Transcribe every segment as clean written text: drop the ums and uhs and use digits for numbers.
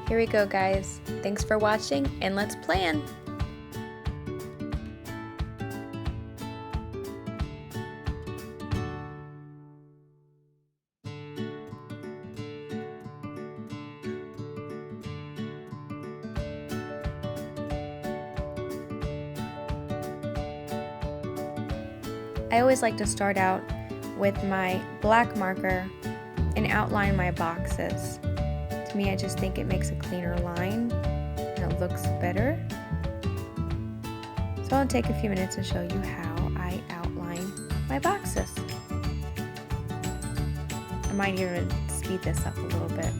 Here we go, guys. Thanks for watching, and let's plan. I always like to start out with my black marker and outline my boxes. To me, I just think it makes a cleaner line and it looks better. So I'll take a few minutes to show you how I outline my boxes. I might even speed this up a little bit.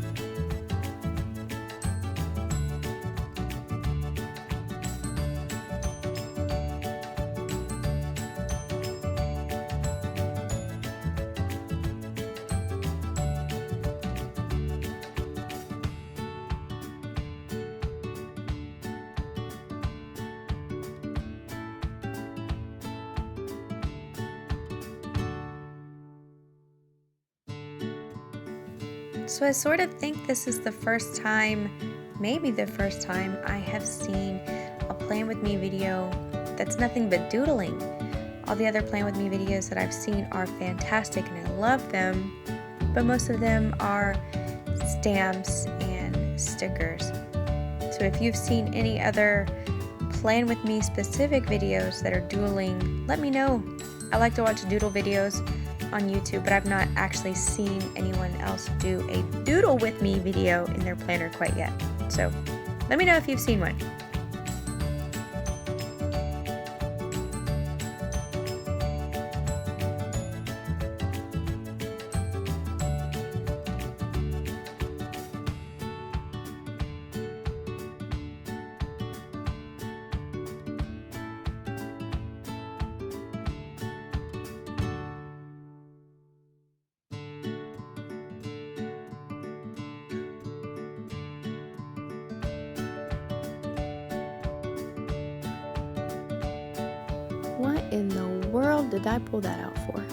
So I sort of think this is the first time, maybe the first time, I have seen a Plan With Me video that's nothing but doodling. All the other Plan With Me videos that I've seen are fantastic and I love them, but most of them are stamps and stickers. So if you've seen any other Plan With Me specific videos that are doodling, let me know. I like to watch doodle videos on YouTube, but I've not actually seen anyone else do a Doodle With Me video in their planner quite yet. So let me know if you've seen one. What in the world did I pull that out for?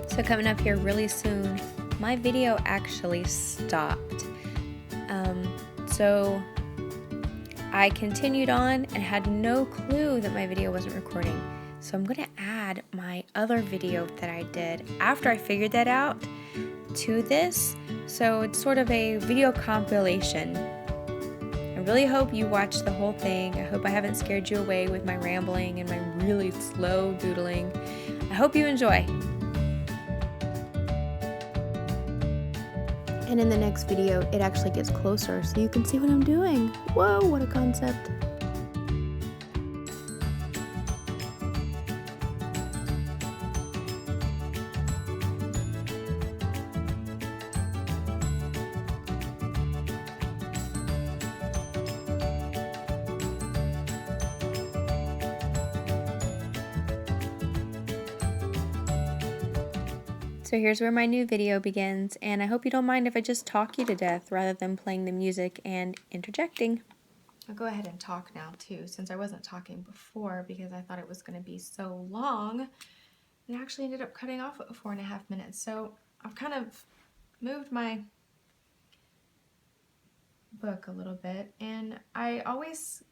So coming up here really soon, my video actually stopped. So I continued on and had no clue that my video wasn't recording. So I'm gonna add my other video that I did after I figured that out to this. So it's sort of a video compilation. I really hope you watched the whole thing. I hope I haven't scared you away with my rambling and my really slow doodling. I hope you enjoy. And in the next video, it actually gets closer so you can see what I'm doing. Whoa, what a concept. So here's where my new video begins, and I hope you don't mind if I just talk you to death rather than playing the music and interjecting. I'll go ahead and talk now too, since I wasn't talking before because I thought it was going to be so long. It actually ended up cutting off at 4.5 minutes. So I've kind of moved my book a little bit, and I always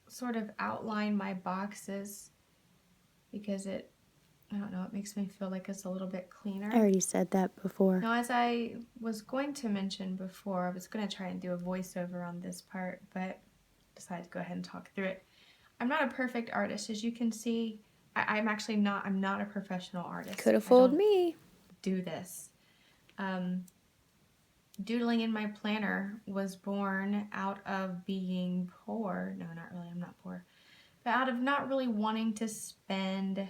sort of outline my boxes because I don't know, it makes me feel like it's a little bit cleaner. I already said that before. Now, as I was going to mention before, I was going to try and do a voiceover on this part, but decided to go ahead and talk through it. I'm not a perfect artist, as you can see. I'm not a professional artist. Could have fooled me. Do this. Doodling in my planner was born out of being poor. No, not really, I'm not poor. But out of not really wanting to spend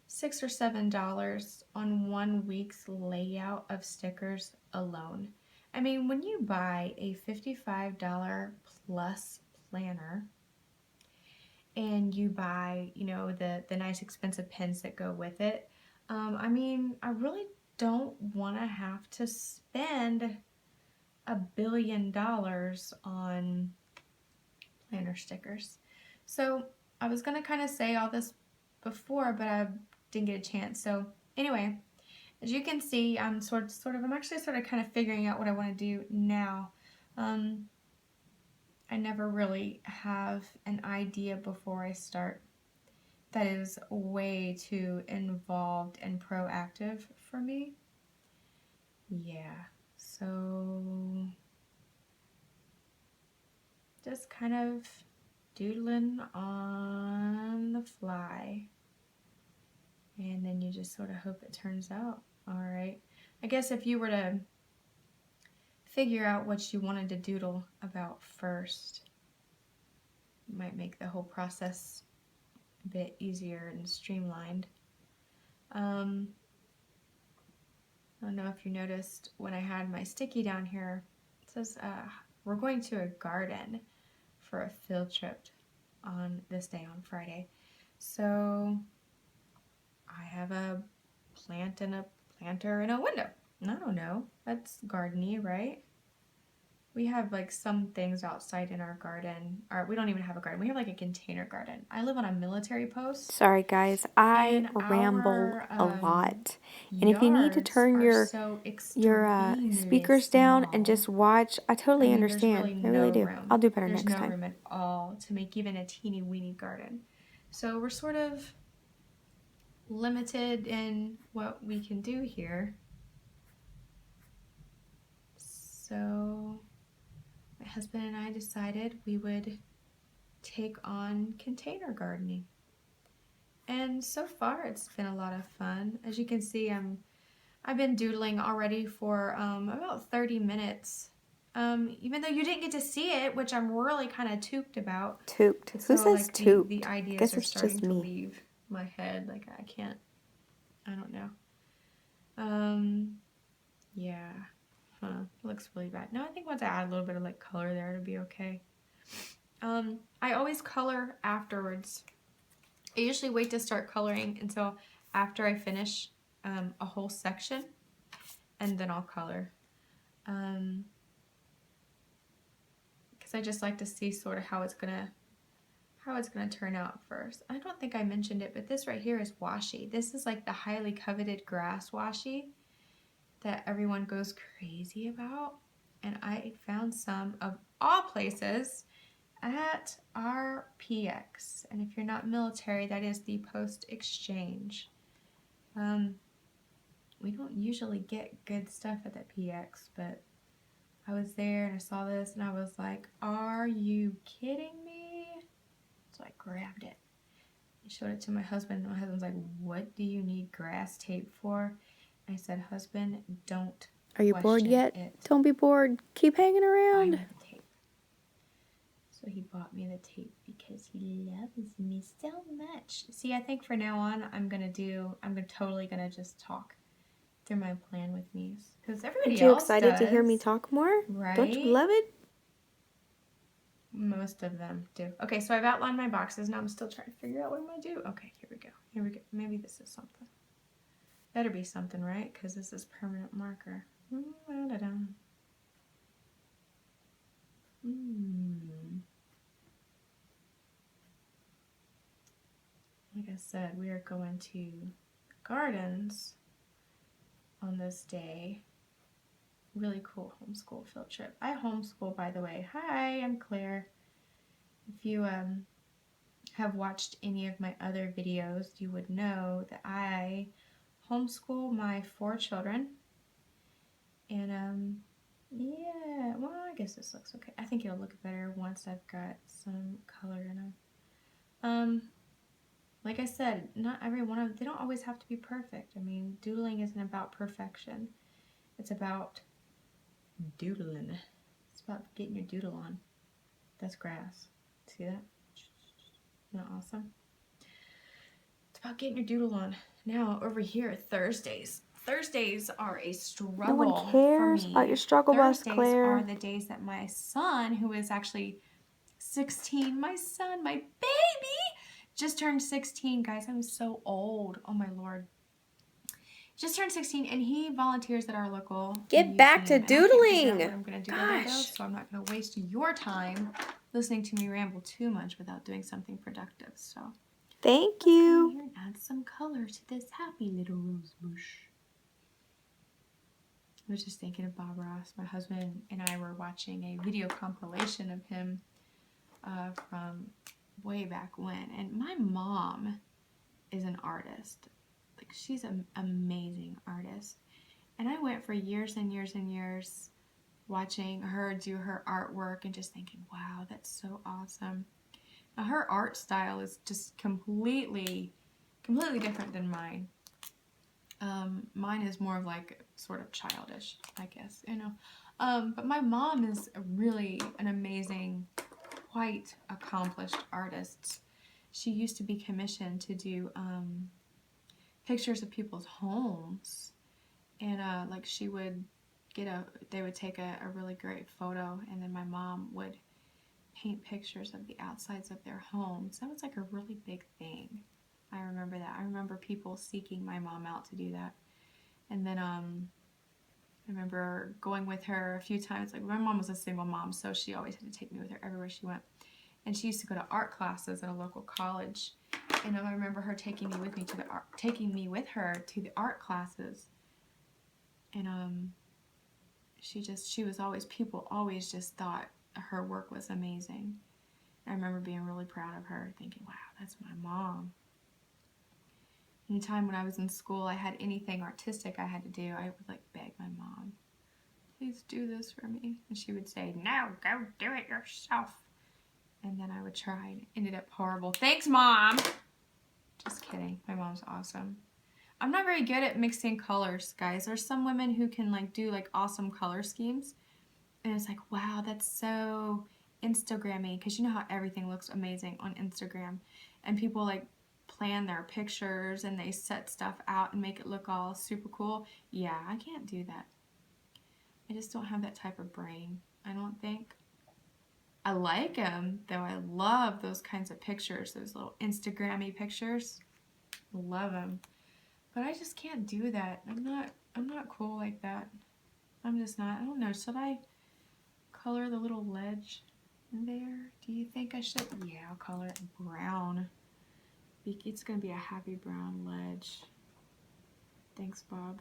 $6 or $7 on 1 week's layout of stickers alone. I mean, when you buy a $55 plus planner and you buy, you know, the nice expensive pens that go with it, I mean, I really don't want to have to spend $1 billion on planner stickers. So I was going to kind of say all this before, but I didn't get a chance. So anyway, as you can see, I'm I'm actually kind of figuring out what I want to do now. I never really have an idea before I start that is way too involved and proactive for me. Yeah, so just kind of doodling on the fly. And then you just sort of hope it turns out all right. I guess if you were to figure out what you wanted to doodle about first, it might make the whole process a bit easier and streamlined. I don't know if you noticed when I had my sticky down here, it says we're going to a garden for a field trip on this day on Friday. So I have a plant and a planter in a window. I don't know. That's gardeny, right? We have like some things outside in our garden. Or we don't even have a garden. We have like a container garden. I live on a military post. Sorry, guys. I And ramble our a lot. And if you need to yards turn are your so your extremely speakers down and small. just watch, I totally understand. There's really I really no do. room. I'll do better There's next no time. room at all to make even a teeny weeny garden. So we're sort of limited in what we can do here. So my husband and I decided we would take on container gardening. And so far it's been a lot of fun. As you can see, I've been doodling already for about 30 minutes. Even though you didn't get to see it, which I'm really kind of tooked about. Tooked. Who So says like tooked? the I ideas guess are it's starting just to me. leave my head. Like I don't know. Yeah. Huh. It looks really bad. No, I think once I add a little bit of like color there, it'll be okay. I always color afterwards. I usually wait to start coloring until after I finish a whole section, and then I'll color. Because I just like to see sort of how it's gonna turn out first. I don't think I mentioned it, but this right here is washi. This is like the highly coveted grass washi that everyone goes crazy about. And I found some of all places at our PX. And if you're not military, that is the post exchange. We don't usually get good stuff at the PX, but I was there and I saw this and I was like, are you kidding me? So I grabbed it. I showed it to my husband and my husband's like, what do you need grass tape for? I said, husband, don't Are you bored yet? it. Don't be bored. Keep hanging I around. want the tape. So he bought me the tape because he loves me so much. See, I think for now on, I'm totally gonna just talk through my plan with me, because everybody Aren't you else excited does, to hear me talk more? right? Don't you love it? Most of them do. Okay, so I've outlined my boxes. Now I'm still trying to figure out what I'm gonna do. Okay, here we go. Here we go. Maybe this is something. Better be something, right? Because this is permanent marker. Like I said, we are going to gardens on this day. Really cool homeschool field trip. I homeschool, by the way. Hi, I'm Claire. If you have watched any of my other videos, you would know that I homeschool my 4 children. And yeah, well, I guess this looks okay. I think it'll look better once I've got some color in them. Like I said, not every one of them, they don't always have to be perfect. I mean, doodling isn't about perfection. It's about doodling. It's about getting your doodle on. That's grass. See that? Isn't that awesome? It's about getting your doodle on. Now over here, Thursdays. Thursdays are a struggle No one cares for me. about your struggle bus, Thursdays Claire. are the days that my son, who is actually 16, my son, my baby, just turned 16. Guys, I'm so old. Oh my Lord. Just turned 16, and he volunteers at our local Get back to museum, and I can't figure out doodling. what I'm going to do today, though, Gosh. so I'm not going to waste your time listening to me ramble too much without doing something productive. So Thank let's come in you. here and add some color to this happy little rose bush. I was just thinking of Bob Ross. My husband and I were watching a video compilation of him from way back when, and my mom is an artist. Like, she's an amazing artist, and I went for years and years and years watching her do her artwork and just thinking, wow, that's so awesome. Now, her art style is just completely different than mine. Mine is more of like sort of childish, I guess, you know. But my mom is really an amazing, quite accomplished artist. She used to be commissioned to do pictures of people's homes, and like she would they would take a really great photo, and then my mom would paint pictures of the outsides of their homes. That was like a really big thing. I remember that. I remember people seeking my mom out to do that. And then I remember going with her a few times. Like, my mom was a single mom, so she always had to take me with her everywhere she went. And she used to go to art classes at a local college. And I remember her taking me with her to the art classes. And she was always, people always just thought her work was amazing. I remember being really proud of her, thinking, wow, that's my mom. Anytime when I was in school, I had anything artistic I had to do, I would like beg my mom, please do this for me. And she would say, no, go do it yourself. And then I would try, and it ended up horrible. Thanks, Mom. Just kidding. My mom's awesome. I'm not very good at mixing colors, guys. There's some women who can like do like awesome color schemes. And it's like, wow, that's so Instagram-y, because you know how everything looks amazing on Instagram. And people like plan their pictures and they set stuff out and make it look all super cool. Yeah, I can't do that. I just don't have that type of brain, I don't think. I like them, though. I love those kinds of pictures, those little Instagram-y pictures. Love them. But I just can't do that. I'm not cool like that. I'm just not. I don't know. Should I color the little ledge in there? Do you think I should? Yeah, I'll color it brown. It's going to be a happy brown ledge. Thanks, Bob.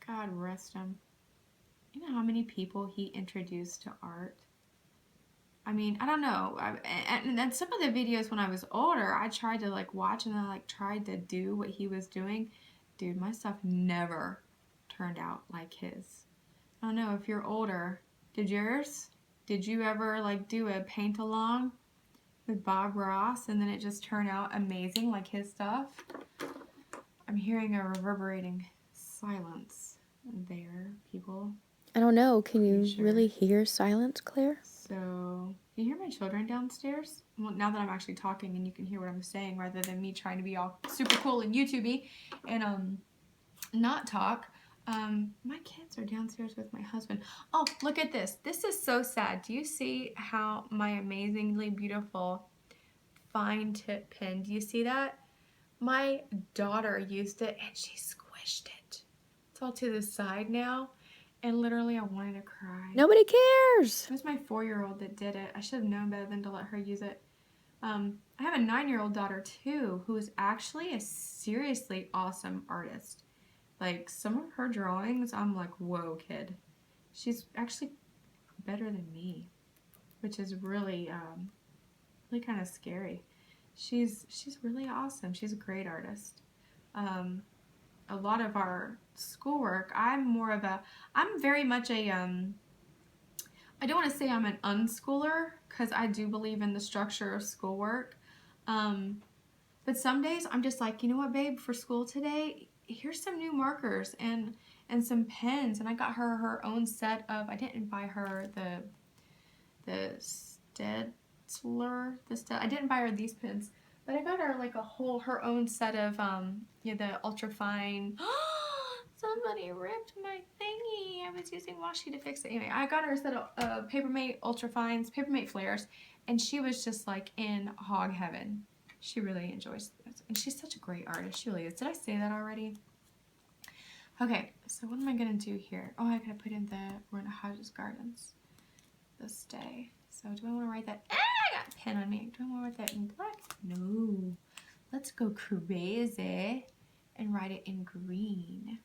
God rest him. You know how many people he introduced to art? I mean, I don't know. And then some of the videos when I was older, I tried to like watch and I like tried to do what he was doing. Dude, my stuff never turned out like his. I don't know if you're older. Did yours? Did you ever like do a paint along with Bob Ross and then it just turned out amazing like his stuff? I'm hearing a reverberating silence there, people. I don't know. Can you Sure. really hear silence, Claire? So, you hear my children downstairs? Well, now that I'm actually talking and you can hear what I'm saying rather than me trying to be all super cool and YouTubey and not talk. My kids are downstairs with my husband. Oh, look at this. This is so sad. Do you see how my amazingly beautiful fine tip pin, do you see that? My daughter used it and she squished it. It's all to the side now. And literally I wanted to cry. Nobody cares. It was my 4-year-old that did it. I should have known better than to let her use it. I have a 9-year-old daughter too who is actually a seriously awesome artist. Like, some of her drawings, I'm like, whoa, kid. She's actually better than me, which is really, really kind of scary. She's really awesome. She's a great artist. A lot of our schoolwork, I'm very much a, I don't want to say I'm an unschooler, because I do believe in the structure of schoolwork. But some days I'm just like, you know what, babe, for school today, here's some new markers and some pens. And I got her own set of, I didn't buy her the Stetzler, I didn't buy her these pens, But I got her like her own set of, the ultra fine. Somebody ripped my thingy. I was using washi to fix it. Anyway, I got her a set of Papermate ultra fines, Papermate flares, and she was just like in hog heaven. She really enjoys this. And she's such a great artist. She really is. Did I say that already? Okay, so what am I going to do here? Oh, I got to put in we're in Hodges Gardens this day. So do I want to write that? Ah, I got a pen on me. Do I want to write that in black? No. Let's go crazy and write it in green.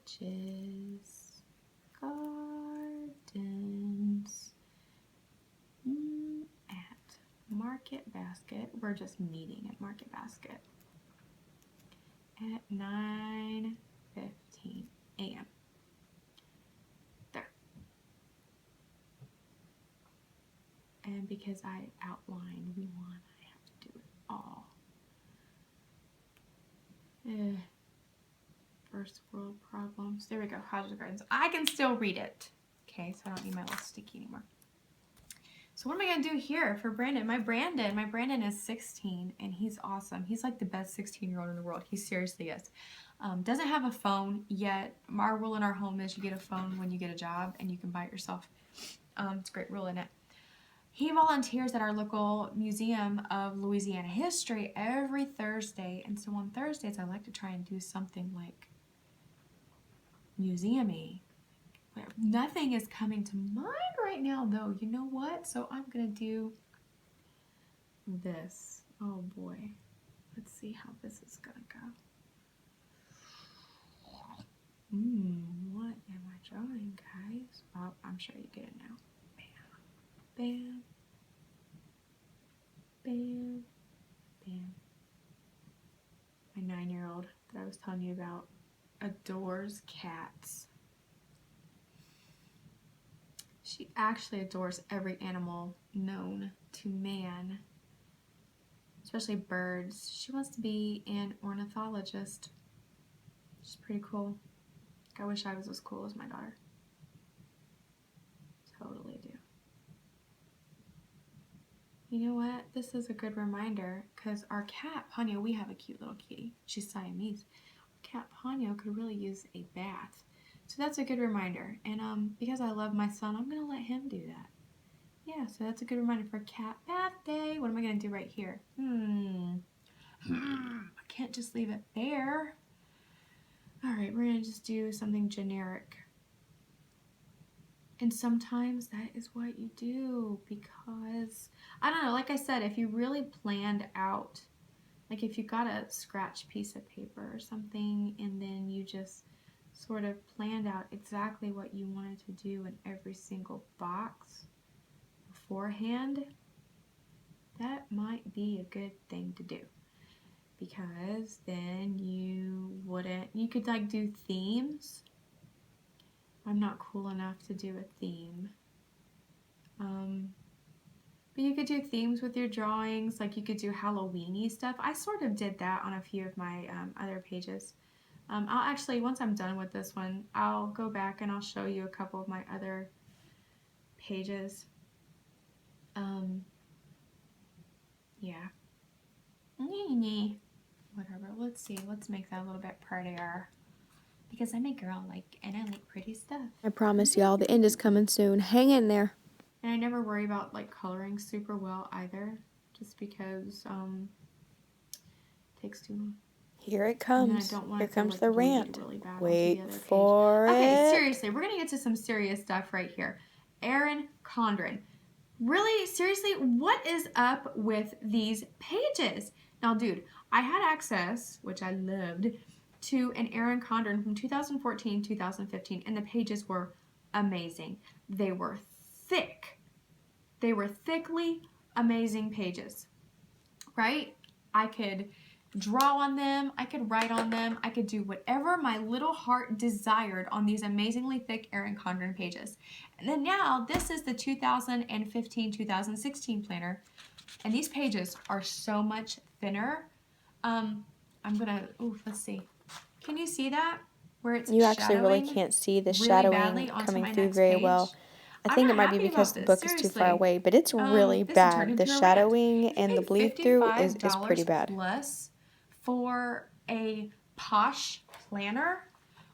Hodges Gardens at Market Basket. We're just meeting at Market Basket at 9:15 a.m. There. And because I outlined one, I have to do it all. First world problems. There we go. Hodges Gardens. I can still read it. Okay, so I don't need my little sticky anymore. So what am I going to do here for Brandon? My Brandon is 16, and he's awesome. He's like the best 16-year-old in the world. He seriously is. Doesn't have a phone yet. Our rule in our home is you get a phone when you get a job, and you can buy it yourself. It's a great rule, isn't it? He volunteers at our local Museum of Louisiana History every Thursday, and so on Thursdays I like to try and do something like museum-y. Nothing is coming to mind right now, though. You know what? So I'm going to do this. Oh, boy. Let's see how this is going to go. What am I drawing, guys? Oh, I'm sure you get it now. Bam. Bam. Bam. My 9-year-old that I was telling you about adores cats. She actually adores every animal known to man, especially birds. She wants to be an ornithologist. She's pretty cool. I wish I was as cool as my daughter. Totally do. You know what? This is a good reminder because our cat, Ponyo, we have a cute little kitty. She's Siamese. Our cat, Ponyo, could really use a bath. So that's a good reminder. And because I love my son, I'm going to let him do that. Yeah, so that's a good reminder for cat bath day. What am I going to do right here? I can't just leave it there. All right, we're going to just do something generic. And sometimes that is what you do because, I don't know, like I said, if you really planned out, like if you got a scratch piece of paper or something and then you just sort of planned out exactly what you wanted to do in every single box beforehand, that might be a good thing to do because then you could like do themes. I'm not cool enough to do a theme. But you could do themes with your drawings, like you could do Halloween-y stuff. I sort of did that on a few of my other pages. I'll actually, once I'm done with this one, I'll go back and I'll show you a couple of my other pages. Yeah. Whatever. Let's see. Let's make that a little bit prettier. Because I'm a girl, and I like pretty stuff. I promise y'all, the end is coming soon. Hang in there. And I never worry about, coloring super well either. Just because, it takes too long. Here it comes. Here comes the rant. Really bad Wait for it. Okay, seriously, we're going to get to some serious stuff right here. Erin Condren. Really, seriously, what is up with these pages? Now, dude, I had access, which I loved, to an Erin Condren from 2014, 2015, and the pages were amazing. They were thick. They were thickly amazing pages, right? I could draw on them, I could write on them, I could do whatever my little heart desired on these amazingly thick Erin Condren pages. And then now, this is the 2015-2016 planner, and these pages are so much thinner. Let's see. Can you see that? Where it's You actually really can't see the shadowing coming through very well. I think it might be because the book is too far away, but it's really bad. The shadowing and the bleed through is pretty bad. Plus for a posh planner.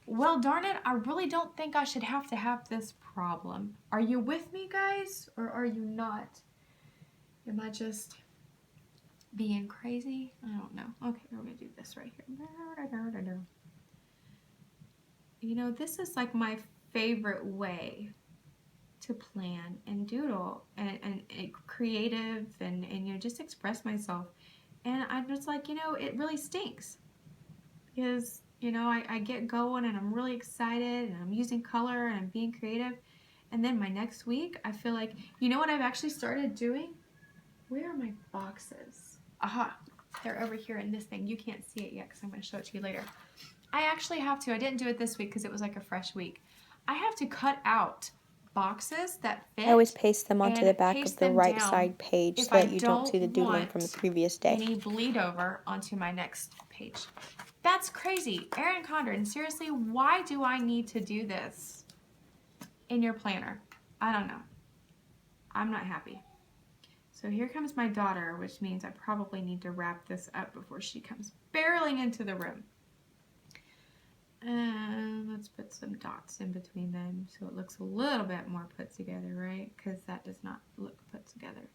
Well, darn it, I really don't think I should have to have this problem. Are you with me, guys, or are you not? Am I just being crazy? I don't know. Okay, we're gonna do this right here. You know, this is like my favorite way to plan and doodle and creative and you know, just express myself. And I'm just like, you know, it really stinks because, you know, I get going and I'm really excited and I'm using color and I'm being creative. And then my next week, I feel like, you know what I've actually started doing? Where are my boxes? Aha, they're over here in this thing. You can't see it yet because I'm going to show it to you later. I actually have to. I didn't do it this week because it was like a fresh week. I have to cut out boxes that fit. I always paste them onto the back of the right side page so that you don't see the doodling from the previous day. Any bleed over onto my next page. That's crazy. Erin Condren, seriously, why do I need to do this in your planner? I don't know. I'm not happy. So here comes my daughter, which means I probably need to wrap this up before she comes barreling into the room. And let's put some dots in between them so it looks a little bit more put together, right? Because that does not look put together.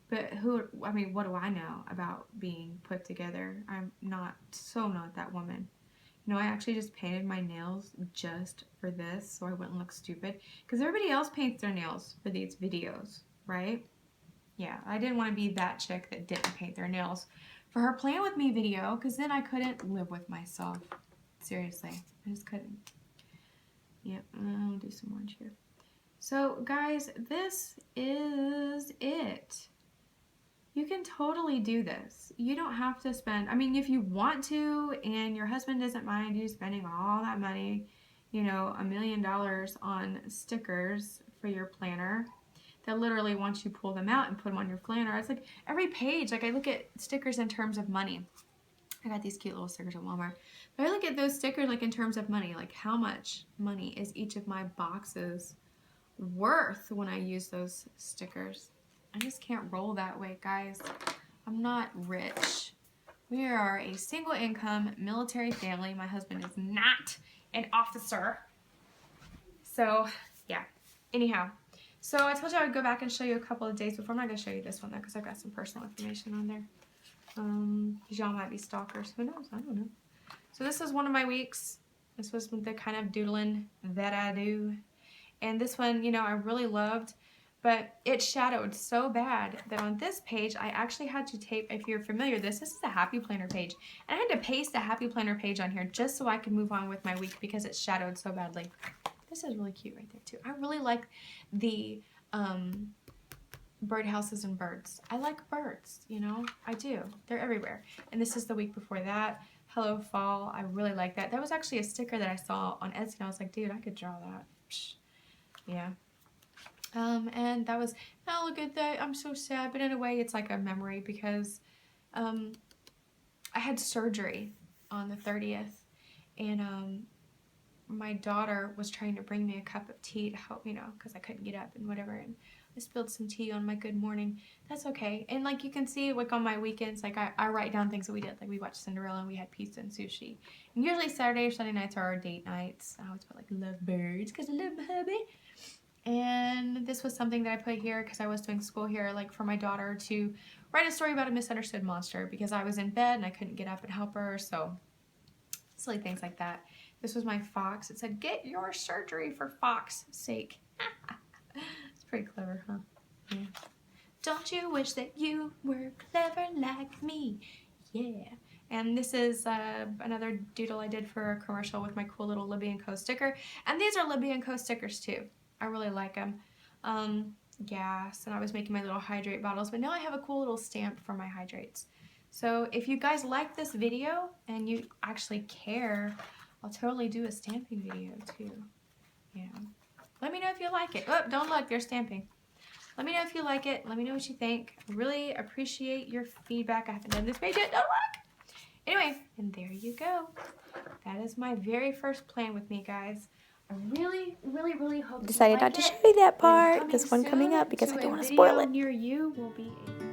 But what do I know about being put together? I'm not that woman. You know, I actually just painted my nails just for this so I wouldn't look stupid. Because everybody else paints their nails for these videos, right? Yeah, I didn't want to be that chick that didn't paint their nails for her Plan With Me video because then I couldn't live with myself. Seriously, I just couldn't. Yep, I'll do some orange here. So guys, this is it. You can totally do this. You don't have to spend, I mean, if you want to and your husband doesn't mind you spending all that money, you know, $1 million on stickers for your planner that literally once you pull them out and put them on your planner, it's like every page, like I look at stickers in terms of money. I got these cute little stickers at Walmart. But I look at those stickers like in terms of money, like how much money is each of my boxes worth when I use those stickers. I just can't roll that way, guys. I'm not rich. We are a single income military family. My husband is not an officer. So, yeah. Anyhow, so I told you I would go back and show you a couple of days before. I'm not going to show you this one though because I've got some personal information on there. Y'all might be stalkers. Who knows? I don't know. So this is one of my weeks. This was the kind of doodling that I do. And this one, you know, I really loved, but it shadowed so bad that on this page, I actually had to tape, if you're familiar with this is a Happy Planner page. And I had to paste a Happy Planner page on here just so I could move on with my week because it shadowed so badly. This is really cute right there too. I really like the, birdhouses and birds. I like birds, you know, I do. They're everywhere. And this is the week before that. Hello Fall. I really like that. That was actually a sticker that I saw on Etsy and I was like, dude, I could draw that. Psh. Yeah. And that was, oh, look at that. I'm so sad. But in a way, it's like a memory because I had surgery on the 30th and my daughter was trying to bring me a cup of tea to help, you know, because I couldn't get up and whatever. And I spilled some tea on my good morning. That's okay. And like you can see, like on my weekends, like I write down things that we did. Like we watched Cinderella and we had pizza and sushi. And usually Saturday or Sunday nights are our date nights. I always put like love birds because I love my hubby. And this was something that I put here because I was doing school here, like for my daughter to write a story about a misunderstood monster because I was in bed and I couldn't get up and help her. So silly things like that. This was my fox. It said, get your surgery for fox's sake. It's pretty clever, huh? Yeah. Don't you wish that you were clever like me? Yeah. And this is another doodle I did for a commercial with my cool little Libby & Co sticker. And these are Libby & Co stickers too. I really like them. Gas, and I was making my little hydrate bottles, but now I have a cool little stamp for my hydrates. So if you guys like this video and you actually care, I'll totally do a stamping video too. Yeah. Let me know if you like it. Oh, don't look, they're stamping. Let me know if you like it. Let me know what you think. I really appreciate your feedback. I haven't done this page yet. Don't look. Anyway, and there you go. That is my very first plan with me, guys. I really hope you Decided not like to it. show you that And part, coming this one coming soon up, because to I don't a want to spoil video it. near you will be a